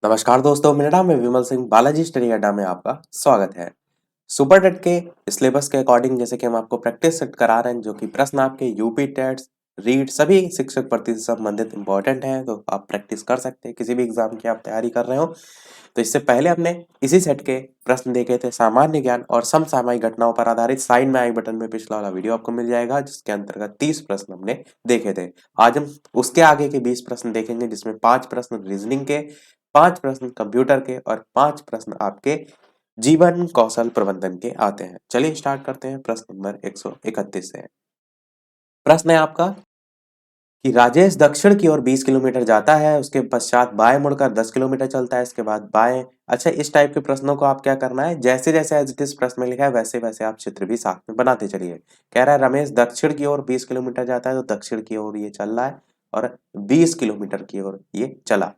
नमस्कार दोस्तों, मेरा नाम है विमल सिंह। बालाजी स्टडी अड्डा में आपका स्वागत है। सुपर टेट के सिलेबस के अकॉर्डिंग जैसे कि हम आपको प्रैक्टिस सेट करा रहे हैं, जो कि प्रश्न आपके यूपी टेट्स, रीट सभी शिक्षक भर्ती से संबंधित इंपॉर्टेंट हैं, तो आप प्रैक्टिस कर सकते हैं। किसी भी एग्जाम की आप तैयारी कर रहे हो तो इससे पहले हमने इसी सेट के प्रश्न देखे थे, सामान्य ज्ञान और समसामयिक घटनाओं पर आधारित। साइड में आई बटन में पिछला वाला वीडियो आपको मिल जाएगा, जिसके अंतर्गत 30 प्रश्न हमने देखे थे। आज हम उसके आगे के 20 प्रश्न देखेंगे, जिसमें 5 प्रश्न रीजनिंग के, 5 प्रश्न कंप्यूटर के और 5 प्रश्न आपके जीवन कौशल प्रबंधन के आते हैं। चलिए स्टार्ट करते हैं प्रश्न नंबर 131 से। प्रश्न है आपका कि राजेश दक्षिण की ओर 20 किलोमीटर जाता है, उसके पश्चात बाएं मुड़कर 10 किलोमीटर चलता है, इसके बाद बाएं। अच्छा, इस टाइप के प्रश्नों को आप क्या करना है, जैसे जैसे एज इट इज प्रश्न में लिखा है वैसे वैसे आप चित्र भी साथ में बनाते चलिए। कह रहा है रमेश दक्षिण की ओर 20 किलोमीटर जाता है, तो दक्षिण की ओर ये चल रहा है और 20 किलोमीटर की ओर ये चला।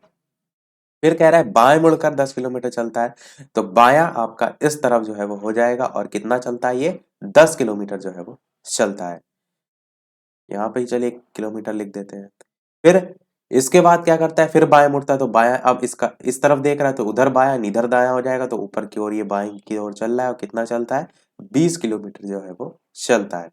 फिर कह रहा है बाएं मुड़कर 10 किलोमीटर चलता है, तो बायां आपका इस तरफ जो है वो हो जाएगा और कितना चलता है, ये 10 किलोमीटर जो है वो चलता है। यहाँ पे ही चलिए 1 किलोमीटर लिख देते हैं। फिर इसके बाद क्या करता है, फिर बाएं मुड़ता है, तो बायां अब इसका इस तरफ देख रहा है तो उधर बायां इधर दायां हो जाएगा, तो ऊपर की ओर ये बाएं की ओर चल रहा है और कितना चलता है, 20 किलोमीटर जो है वो चलता है।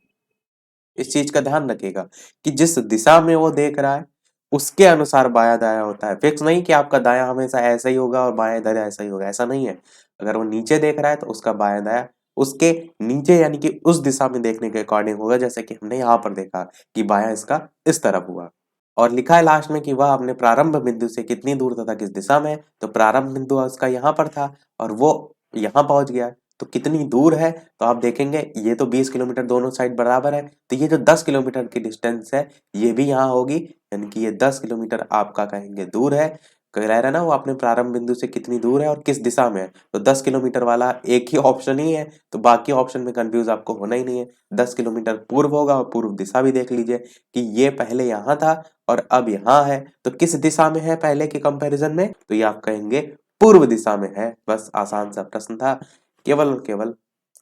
इस चीज का ध्यान रखिएगा कि जिस दिशा में वो देख रहा है उसके अनुसार बायां दायां होता है। फिक्स नहीं कि आपका दायां हमेशा ऐसा ही होगा और बायां इधर ऐसा ही होगा, ऐसा नहीं है। अगर वो नीचे देख रहा है तो उसका बायां दायां उसके नीचे यानी कि उस दिशा में देखने के अकॉर्डिंग होगा, जैसे कि हमने यहाँ पर देखा कि बायां इसका इस तरफ हुआ। और लिखा है लास्ट में कि वह अपने प्रारंभ बिंदु से कितनी दूर तथा किस दिशा में, तो प्रारंभ बिंदु उसका यहाँ पर था और वो यहाँ पहुंच गया, तो कितनी दूर है, तो आप देखेंगे ये तो 20 किलोमीटर दोनों साइड बराबर है, तो ये जो 10 किलोमीटर की डिस्टेंस है ये भी यहाँ होगी, यानी कि ये 10 किलोमीटर आपका कहेंगे दूर है। कह रहा है ना वो अपने प्रारंभ बिंदु से कितनी दूर है और किस दिशा में है, तो 10 किलोमीटर वाला एक ही ऑप्शन ही है, तो बाकी ऑप्शन में कंफ्यूज आपको होना ही नहीं है। 10 किलोमीटर पूर्व होगा और पूर्व दिशा भी देख लीजिए कि ये पहले यहाँ था और अब यहाँ है, तो किस दिशा में है पहले के कंपैरिजन में, तो ये आप कहेंगे पूर्व दिशा में है। बस आसान सा प्रश्न था, केवल और केवल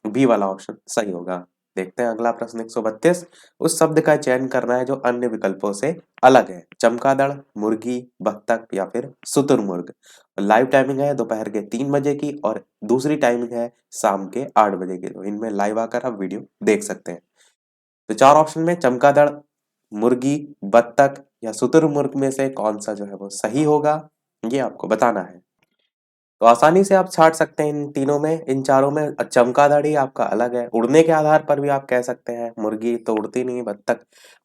बी वाला ऑप्शन सही होगा। देखते हैं अगला प्रश्न 132। उस शब्द का चयन करना है जो अन्य विकल्पों से अलग है। चमगादड़, मुर्गी, बत्तख या फिर शुतुरमुर्ग। लाइव टाइमिंग है दोपहर के 3 बजे की और दूसरी टाइमिंग है शाम के 8 बजे की, तो इनमें लाइव आकर आप वीडियो देख सकते हैं। तो 4 ऑप्शन में चमगादड़, मुर्गी, बत्तख या शुतुरमुर्ग में से कौन सा जो है वो सही होगा, ये आपको बताना है। तो आसानी से आप छांट सकते हैं इन तीनों में, इन चारों में। चमगादड़ ही आपका अलग है, उड़ने के आधार पर भी आप कह सकते हैं। मुर्गी तो उड़ती नहीं, बत्तख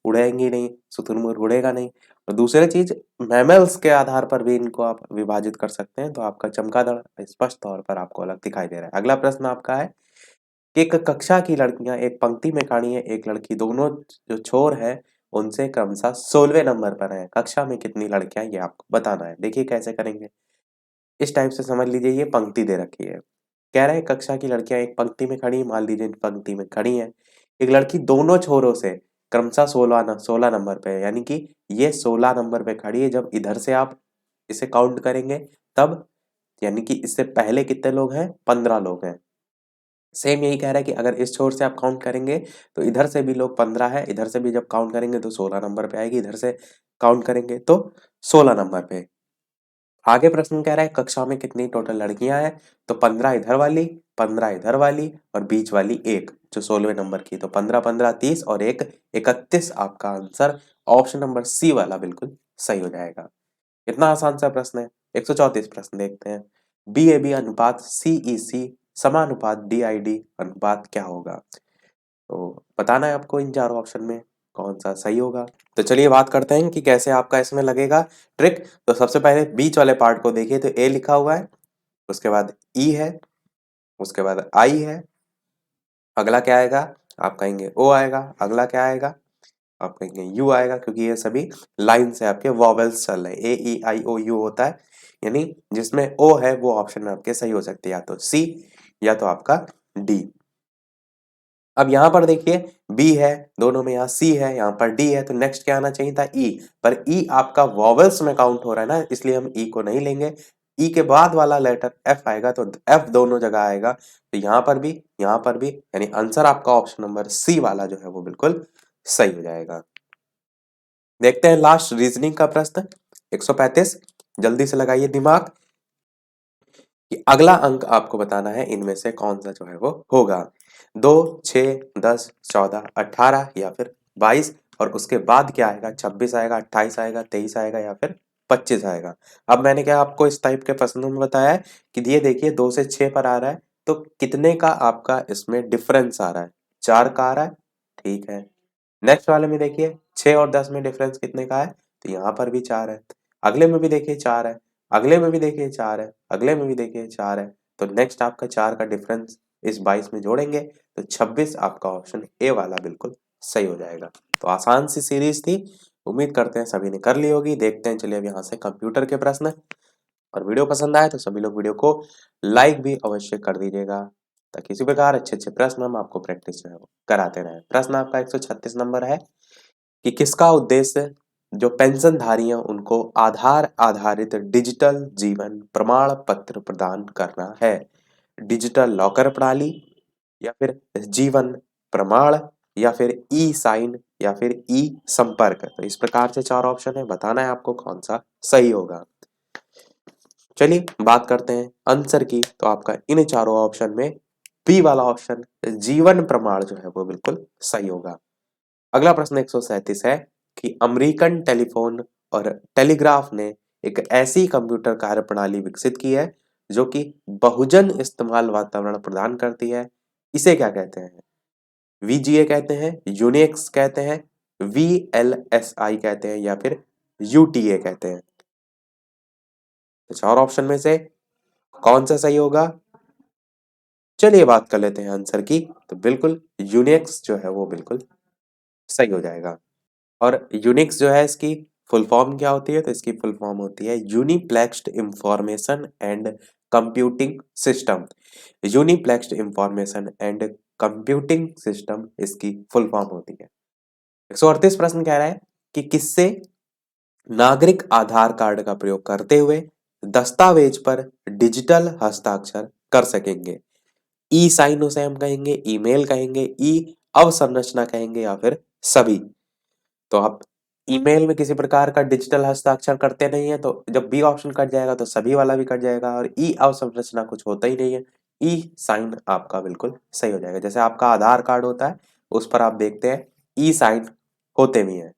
उड़ेंगी नहीं, शुतुरमुर्ग उड़ेगा नहीं। और दूसरी चीज, मैमल्स के आधार पर भी इनको आप विभाजित कर सकते हैं, तो आपका चमगादड़ स्पष्ट तौर पर आपको अलग दिखाई दे रहा है। अगला प्रश्न आपका है कि एक कक्षा की लड़कियां एक पंक्ति में खड़ी हैं, एक लड़की दोनों जो छोर है उनसे क्रमशः 16वें नंबर पर है। कक्षा में कितनी लड़कियां, ये आपको बताना है। देखिए कैसे करेंगे, इस टाइप से समझ लीजिए, ये पंक्ति दे रखी है। कह रहा है कक्षा की लड़कियां एक पंक्ति में खड़ी, मान लीजिए पंक्ति में खड़ी हैं। एक लड़की दोनों छोरों से क्रमशः 16 नंबर पे है, यानी कि ये 16 नंबर पे खड़ी है। जब इधर से आप इसे काउंट करेंगे तब, यानी कि इससे पहले कितने लोग हैं, 15 लोग हैं। सेम यही कह रहा है कि अगर इस छोर से आप काउंट करेंगे तो इधर से भी लोग 15 है, इधर से भी जब काउंट करेंगे तो 16 नंबर पे आएगी, इधर से काउंट करेंगे तो 16 नंबर पे। आगे प्रश्न कह रहा है कक्षा में कितनी टोटल लड़कियां हैं, तो 15 इधर वाली, 15 इधर वाली और बीच वाली एक जो 16वें नंबर की, तो 15 15 30 और एक 31। आपका आंसर ऑप्शन नंबर सी वाला बिल्कुल सही हो जाएगा। कितना आसान सा प्रश्न है। 134 प्रश्न देखते हैं। बी ए बी अनुपात सी ई सी समानुपात डी आई डी अनुपात क्या होगा, तो बताना है आपको इन चारों ऑप्शन में कौन सा सही होगा। तो चलिए बात करते हैं कि कैसे आपका इसमें लगेगा ट्रिक। तो सबसे पहले बीच वाले पार्ट को देखिए, तो ए लिखा हुआ है, उसके बाद ई है, उसके बाद आई है, अगला क्या आएगा, आप कहेंगे ओ आएगा, अगला क्या आएगा, आप कहेंगे यू आएगा, क्योंकि ये सभी लाइन से आपके वॉवेल्स चल रहे हैं। ए ई आई ओ यू होता है, यानी जिसमें ओ है वो ऑप्शन आपके सही हो सकते हैं, या तो सी या तो आपका डी। अब यहाँ पर देखिए बी है, दोनों में यहाँ सी है, यहाँ पर डी है, तो नेक्स्ट क्या आना चाहिए था, ई। पर ई आपका वॉवेल्स में काउंट हो रहा है ना, इसलिए हम ई को नहीं लेंगे। ई के बाद वाला लेटर एफ आएगा, तो एफ दोनों जगह आएगा, तो यहाँ पर भी, यानी आंसर आपका ऑप्शन नंबर सी वाला जो है वो बिल्कुल सही हो जाएगा। देखते हैं लास्ट रीजनिंग का प्रश्न 135। जल्दी से लगाइए दिमाग। कि अगला अंक आपको बताना है इनमें से कौन सा जो है वो होगा। 2, 6, 10, 14, 18 या फिर 22 और उसके बाद क्या आएगा, 26 आएगा, 28 आएगा, 23 आएगा या फिर 25 आएगा। अब मैंने क्या आपको इस टाइप के प्रश्नों में बताया है कि ये देखिए 2 से 6 पर आ रहा है, तो कितने का आपका इसमें डिफरेंस आ रहा है, 4 का आ रहा है, ठीक है। नेक्स्ट वाले में देखिए 6 और 10 में डिफरेंस कितने का है, तो यहाँ पर भी 4 है। अगले में भी देखिए 4 है, अगले में भी देखिए 4 है, अगले में भी देखिए 4 है। तो नेक्स्ट आपका 4 का डिफरेंस इस 22 में जोड़ेंगे तो 26 आपका ऑप्शन ए वाला बिल्कुल सही हो जाएगा। तो आसान सी सीरीज थी, उम्मीद करते हैं सभी ने कर ली होगी। देखते हैं, चलिए अब यहाँ से कंप्यूटर के प्रश्न। और वीडियो पसंद आए तो सभी लोग वीडियो को लाइक भी अवश्य कर दीजिएगा, ताकि इसी प्रकार अच्छे अच्छे प्रश्न हम आपको प्रैक्टिस जो है वो कराते रहें। प्रश्न आपका 136 नंबर है कि किसका उद्देश्य जो पेंशनधारी हैं उनको आधार आधारित डिजिटल जीवन प्रमाण पत्र प्रदान करना है। डिजिटल लॉकर प्रणाली या फिर जीवन प्रमाण या फिर ई साइन या फिर ई संपर्क। तो इस प्रकार से 4 ऑप्शन है, बताना है आपको कौन सा सही होगा। चलिए बात करते हैं आंसर की, तो आपका इन चारों ऑप्शन में बी वाला ऑप्शन जीवन प्रमाण जो है वो बिल्कुल सही होगा। अगला प्रश्न 137 है कि अमेरिकन टेलीफोन और टेलीग्राफ ने एक ऐसी कंप्यूटर कार्य प्रणाली विकसित की है जो कि बहुजन इस्तेमाल वातावरण प्रदान करती है। इसे क्या कहते हैं? वीजीए कहते हैं, यूनिक्स कहते हैं, वीएलएसआई कहते हैं या फिर यूटीए कहते हैं। तो 4 ऑप्शन में से कौन सा सही होगा? चलिए बात कर लेते हैं आंसर की। तो बिल्कुल यूनिक्स जो है वो बिल्कुल सही हो जाएगा। और यूनिक्स जो है इसकी फुल फॉर्म क्या होती है? तो इसकी फुल फॉर्म होती है uniplexed information and computing system. Uniplexed information and computing system इसकी फुल फॉर्म होती है। 138 प्रश्न कह रहा है कि किससे नागरिक आधार कार्ड का प्रयोग करते हुए दस्तावेज पर डिजिटल हस्ताक्षर कर सकेंगे। ई साइन उसे हम कहेंगे, ईमेल कहेंगे, ई अवसंरचना कहेंगे या फिर सभी। तो आप ईमेल में किसी प्रकार का डिजिटल हस्ताक्षर करते नहीं है, तो जब बी ऑप्शन कट जाएगा तो सभी वाला भी कट जाएगा और ई अवसंरचना कुछ होता ही नहीं है, ई साइन आपका बिल्कुल सही हो जाएगा। जैसे आपका आधार कार्ड होता है उस पर आप देखते हैं ई साइन होते भी हैं।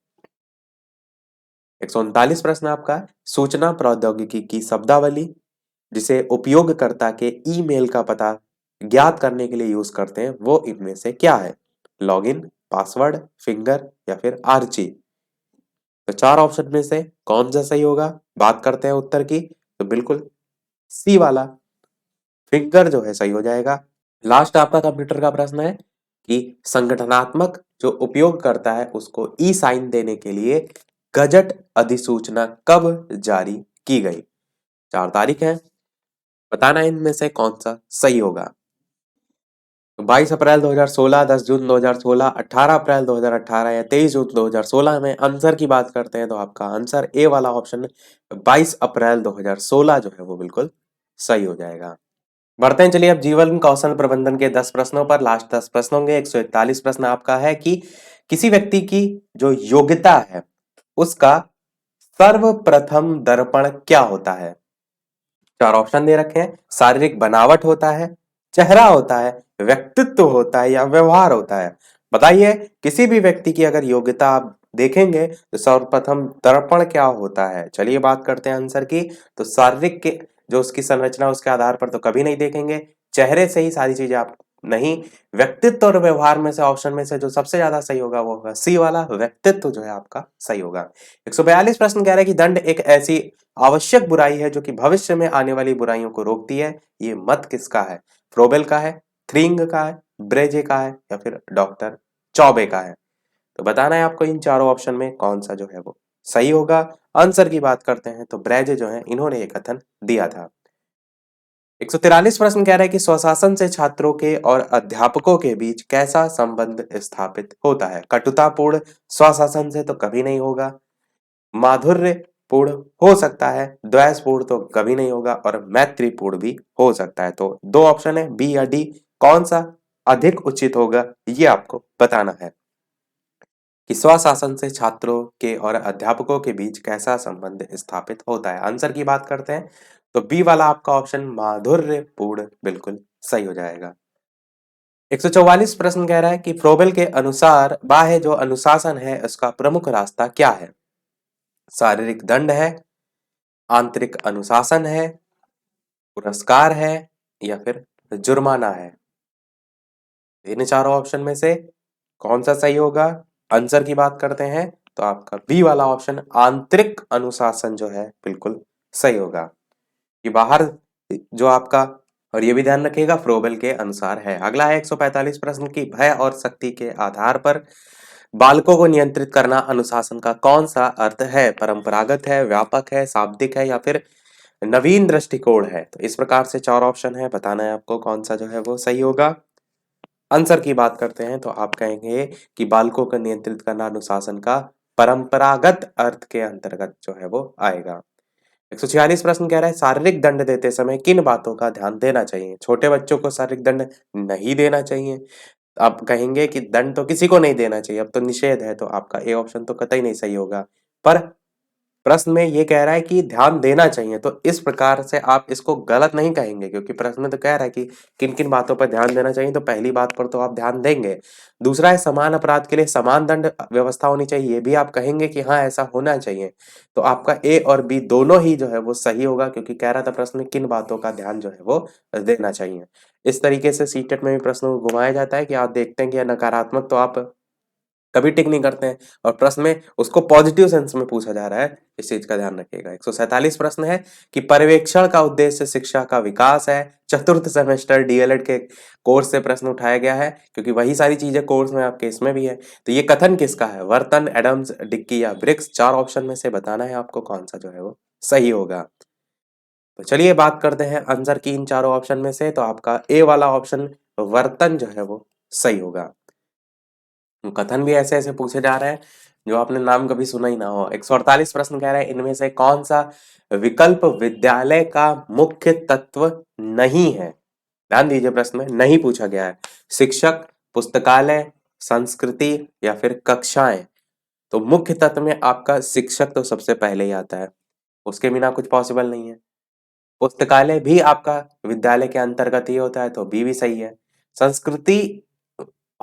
139 प्रश्न आपका सूचना प्रौद्योगिकी की शब्दावली जिसे उपयोगकर्ता के ईमेल का पता ज्ञात करने के लिए यूज करते हैं वो इनमें से क्या है? लॉगिन, पासवर्ड, फिंगर या फिर आर्ची। तो 4 ऑप्शन में से कौन सा सही होगा? बात करते हैं उत्तर की, तो बिल्कुल सी वाला फिंगर जो है सही हो जाएगा। लास्ट आपका कंप्यूटर का प्रश्न है कि संगठनात्मक जो उपयोग करता है उसको ई साइन देने के लिए गजट अधिसूचना कब जारी की गई? 4 तारीख है, बताना है इनमें से कौन सा सही होगा। तो 22 अप्रैल 2016, 10 जून 2016, 18 अप्रैल 2018 या 23 जून 2016 में आंसर की बात करते हैं तो आपका आंसर ए वाला ऑप्शन 22 अप्रैल 2016 जो है वो बिल्कुल सही हो जाएगा। बढ़ते हैं, चलिए अब जीवन कौशल प्रबंधन के 10 प्रश्नों पर। लास्ट 10 प्रश्न होंगे। 141 प्रश्न आपका है कि किसी व्यक्ति की जो योग्यता है उसका सर्वप्रथम दर्पण क्या होता है? 4 ऑप्शन दे रखे हैं। शारीरिक बनावट होता है, चेहरा होता है, व्यक्तित्व होता है या व्यवहार होता है। बताइए, किसी भी व्यक्ति की अगर योग्यता आप देखेंगे तो सर्वप्रथम दर्पण क्या होता है? चलिए बात करते हैं आंसर की। तो शारीरिक के जो उसकी संरचना उसके आधार पर तो कभी नहीं देखेंगे, चेहरे से ही सारी चीजें आप नहीं, व्यक्तित्व और व्यवहार में से ऑप्शन में से जो सबसे ज्यादा सही होगा वो होगा सी वाला, व्यक्तित्व जो है आपका सही होगा। 142 प्रश्न कह रहा है कि दंड एक ऐसी आवश्यक बुराई है जो कि भविष्य में आने वाली बुराइयों को रोकती है। ये मत किसका है? फ्रोबेल का है, थ्रिंग का है, ब्रेजे का है या फिर डॉक्टर चौबे का है। तो बताना है आपको इन चारों ऑप्शन में कौन सा जो है वो सही होगा। आंसर की बात करते हैं तो ब्रेजे जो है इन्होंने ये कथन दिया था। 143 प्रश्न कह रहा है कि स्वशासन से छात्रों के और अध्यापकों के बीच कैसा संबंध स्थापित होता है? कटुतापूर्ण स्वशासन से तो कभी नहीं होगा, माधुर्यपूर्ण हो सकता है, द्वेषपूर्ण तो कभी नहीं होगा और मैत्रीपूर्ण भी हो सकता है। तो 2 ऑप्शन है बी या डी, कौन सा अधिक उचित होगा ये आपको बताना है कि स्वशासन से छात्रों के और अध्यापकों के बीच कैसा संबंध स्थापित होता है। आंसर की बात करते हैं तो बी वाला आपका ऑप्शन माधुर्यपूर्ण बिल्कुल सही हो जाएगा। 144 प्रश्न कह रहा है कि फ्रोबेल के अनुसार बाह्य जो अनुशासन है उसका प्रमुख रास्ता क्या है? शारीरिक दंड है, आंतरिक अनुशासन है, पुरस्कार है या फिर जुर्माना है? इन चारों ऑप्शन में से कौन सा सही होगा? आंसर की बात करते हैं तो आपका बी वाला ऑप्शन आंतरिक अनुशासन जो है बिल्कुल सही होगा। ये बाहर जो आपका, और ये भी ध्यान रखिएगा फ्रोबेल के अनुसार है। अगला है 145 प्रश्न की भय और शक्ति के आधार पर बालकों को नियंत्रित करना अनुशासन का कौन सा अर्थ है? परंपरागत है, व्यापक है, शाब्दिक है या फिर नवीन दृष्टिकोण है? तो इस प्रकार से चार ऑप्शन है, बताना है आपको कौन सा जो है वो सही होगा। आंसर की बात करते हैं तो आप कहेंगे कि बालकों को नियंत्रित करना अनुशासन का परंपरागत अर्थ के अंतर्गत जो है वो आएगा। 146 प्रश्न कह रहा है शारीरिक दंड देते समय किन बातों का ध्यान देना चाहिए? छोटे बच्चों को शारीरिक दंड नहीं देना चाहिए। आप कहेंगे कि दंड तो किसी को नहीं देना चाहिए, अब तो निषेध है, तो आपका ए ऑप्शन तो कतई नहीं सही होगा। पर प्रश्न में ये कह रहा है कि ध्यान देना चाहिए, तो इस प्रकार से आप इसको गलत नहीं कहेंगे, क्योंकि प्रश्न में तो कह रहा है कि किन-किन बातों पर ध्यान देना चाहिए, तो पहली बात पर तो आप ध्यान देंगे। दूसरा है समान अपराध के लिए समान दंड व्यवस्था होनी चाहिए, ये भी आप कहेंगे कि हाँ, ऐसा होना चाहिए। तो आपका ए और बी दोनों ही जो है वो सही होगा, क्योंकि कह रहा था प्रश्न में किन बातों का ध्यान जो है वो देना चाहिए। इस तरीके से सीटेट में भी प्रश्नों को घुमाया जाता है कि आप देखते हैं कि नकारात्मक तो आप कभी टिक नहीं करते हैं, और प्रश्न में उसको पॉजिटिव सेंस में पूछा जा रहा है, इस चीज का ध्यान रखिएगा। 147 प्रश्न है कि पर्यवेक्षण का उद्देश्य शिक्षा का विकास है। चतुर्थ सेमेस्टर डीएलएड के कोर्स से प्रश्न उठाया गया है, क्योंकि वही सारी चीजें कोर्स में आपके इसमें भी है। तो ये कथन किसका है? वर्तन, एडम्स, डिक्की या ब्रिक्स? चार ऑप्शन में से बताना है आपको कौन सा जो है वो सही होगा। तो चलिए बात करते हैं आंसर की इन चारों ऑप्शन में से, तो आपका ए वाला ऑप्शन वर्तन जो है वो सही होगा। कथन भी ऐसे ऐसे पूछे जा रहे हैं जो आपने नाम कभी सुना ही ना हो। 148 प्रश्न कह रहे हैं इनमें से कौन सा विकल्प विद्यालय का मुख्य तत्व नहीं है? ध्यान दीजिए, प्रश्न में नहीं पूछा गया है। शिक्षक, पुस्तकालय, संस्कृति या फिर कक्षाएं? तो मुख्य तत्व में आपका शिक्षक तो सबसे पहले ही आता है, उसके बिना कुछ पॉसिबल नहीं है। पुस्तकालय भी आपका विद्यालय के अंतर्गत ही होता है, तो बी भी सही है। संस्कृति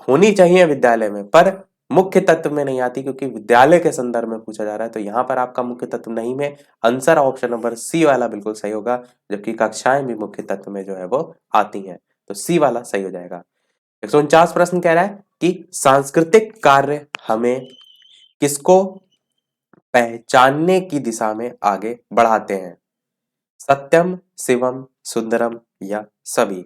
होनी चाहिए विद्यालय में, पर मुख्य तत्व में नहीं आती, क्योंकि विद्यालय के संदर्भ में पूछा जा रहा है, तो यहाँ पर आपका मुख्य तत्व नहीं में आंसर ऑप्शन नंबर सी वाला बिल्कुल सही होगा, जबकि कक्षाएं भी मुख्य तत्व में जो है वो आती हैं, तो सी वाला सही हो जाएगा। 149 प्रश्न कह रहा है कि सांस्कृतिक कार्य हमें किसको पहचानने की दिशा में आगे बढ़ाते हैं? सत्यम, शिवम, सुंदरम या सभी?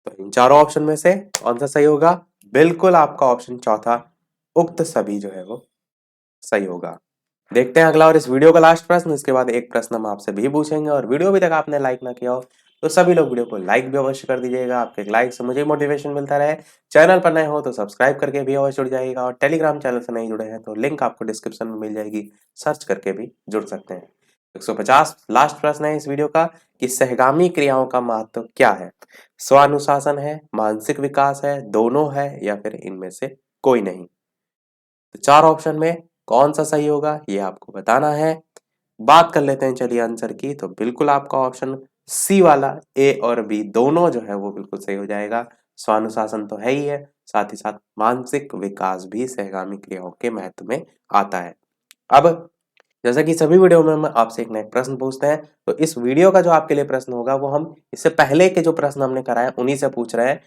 तो इन चारों ऑप्शन में से कौन सा सही होगा? बिल्कुल आपका ऑप्शन चौथा, उक्त सभी जो है वो सही होगा। देखते हैं अगला और इस वीडियो का लास्ट प्रश्न, इसके बाद एक प्रश्न हम आपसे भी पूछेंगे। और वीडियो अभी तक आपने लाइक ना किया हो तो सभी लोग वीडियो को लाइक भी अवश्य कर दीजिएगा, आपके एक लाइक से मुझे मोटिवेशन मिलता रहे। चैनल पर नए हो तो सब्सक्राइब करके भी अवश्य जुड़ जाइएगा, और टेलीग्राम चैनल से नहीं जुड़े हैं तो लिंक आपको डिस्क्रिप्शन में मिल जाएगी, सर्च करके भी जुड़ सकते हैं। 150 लास्ट प्रश्न है इस वीडियो का कि सहगामी क्रियाओं का महत्व क्या है? स्वानुशासन है, मानसिक विकास है, दोनों है या फिर इनमें से कोई नहीं? तो चार ऑप्शन में कौन सा सही होगा ये आपको बताना है। बात कर लेते हैं चलिए आंसर की, तो बिल्कुल आपका ऑप्शन सी वाला ए और बी दोनों जो है वो बिल्कुल सही हो जाएगा। स्वानुशासन तो है ही है, साथ ही साथ मानसिक विकास भी सहगामी क्रियाओं के महत्व में आता है। अब जैसा कि सभी वीडियो में हम आपसे एक नए प्रश्न पूछते हैं, तो इस वीडियो का जो आपके लिए प्रश्न होगा वो हम इससे पहले के जो प्रश्न हमने कराए उन्हीं से पूछ रहे हैं।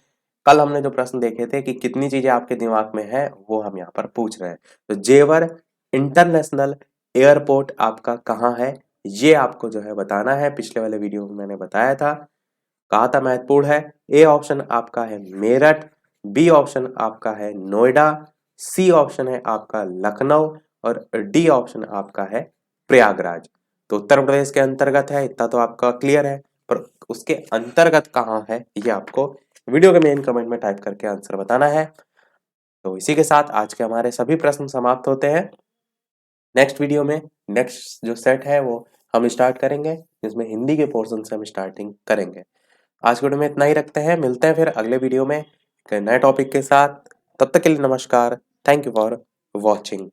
कल हमने जो प्रश्न देखे थे कि कितनी चीजें आपके दिमाग में है, वो हम यहाँ पर पूछ रहे हैं। तो जेवर इंटरनेशनल एयरपोर्ट आपका कहाँ है, ये आपको जो है बताना है। पिछले वाले वीडियो में मैंने बताया था, कहा था महत्वपूर्ण है। ए ऑप्शन आपका है मेरठ, बी ऑप्शन आपका है नोएडा, सी ऑप्शन है आपका लखनऊ और डी ऑप्शन आपका है प्रयागराज। तो उत्तर प्रदेश के अंतर्गत है, इतना तो आपका क्लियर है, पर उसके अंतर्गत कहाँ है ये आपको वीडियो के मेन कमेंट में टाइप करके आंसर बताना है। तो इसी के साथ आज के हमारे सभी प्रश्न समाप्त होते हैं। नेक्स्ट वीडियो में नेक्स्ट जो सेट है वो हम स्टार्ट करेंगे, जिसमें हिंदी के पोर्शन से हम स्टार्टिंग करेंगे। आज के वीडियो में इतना ही रखते हैं, मिलते हैं फिर अगले वीडियो में एक नए टॉपिक के साथ। तब तक के लिए नमस्कार, थैंक यू फॉर वॉचिंग।